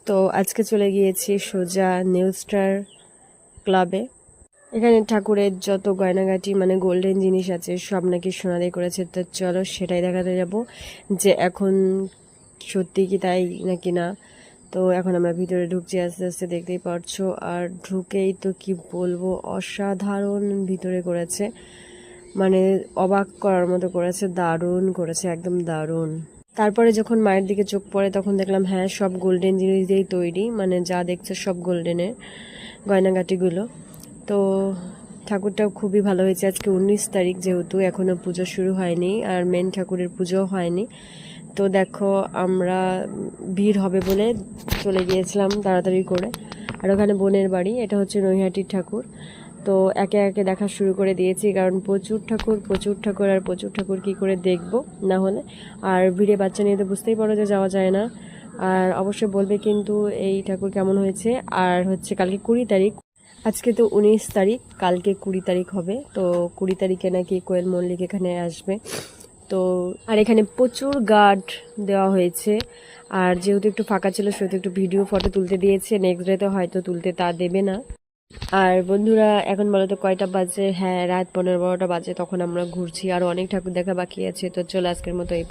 তো আজকে চলে গিয়েছি সোজা নিউ স্টার ক্লাবে। এখানে ঠাকুরের যত গয়নাগাটি মানে গোল্ডেন জিনিস আছে সব নাকি সোনালি করেছে। তো চলো সেটাই দেখাতে যাব যে এখন সত্যি কি তাই নাকি না। তো এখন আমরা ভিতরে ঢুকছি আস্তে আস্তে, দেখতেই পারছো। আর ঢুকেই তো কি বলবো, অসাধারণ ভিতরে করেছে, মানে অবাক করার মতো করেছে, দারুণ করেছে, একদম দারুণ। তারপরে যখন মায়ের দিকে চোখ পড়ে তখন দেখলাম হ্যাঁ সব গোল্ডেন জিনিস দিয়েই তৈরি, মানে যা দেখছে সব গোল্ডেনের গয়নাগাটিগুলো। তো ঠাকুরটাও খুবই ভালো হয়েছে। আজকে 19 তারিখ, যেহেতু এখনও পুজো শুরু হয়নি আর মেন ঠাকুরের পুজোও হয়নি। তো দেখো আমরা ভিড় হবে বলে চলে গিয়েছিলাম তাড়াতাড়ি করে। আর ওখানে বোনের বাড়ি, এটা হচ্ছে নৈহাটির ঠাকুর। তো একে একে দেখা শুরু করে দিয়েছি, কারণ প্রচুর ঠাকুর প্রচুর ঠাকুর আর প্রচুর ঠাকুর কি করে দেখবো না হলে। আর ভিড়ে বাচ্চা নিয়ে তো বুঝতেই পারো যে যাওয়া যায় না। আর অবশ্যই বলবে কিন্তু এই ঠাকুর কেমন হয়েছে। আর হচ্ছে কালকে 20 তারিখ, আজকে তো 19 তারিখ, কালকে 20 তারিখ হবে। তো 20 তারিখে নাকি কোয়েল মল্লিক এখানে আসবে। তো আর এখানে প্রচুর গার্ড দেওয়া হয়েছে। আর যেহেতু একটু ফাঁকা ছিল সেহেতু একটু ভিডিও ফটো তুলতে দিয়েছে, নেক্সট ডেতে হয়তো তুলতে তা দেবে না। আর বন্ধুরা এখন বলো তো কয়টা বাজে? হ্যাঁ রাত 15-12টা বাজে। তখন আমরা ঘুরছি, আর অনেক ঠাকুর দেখা বাকি আছে। তো চলো আজকের মতো এই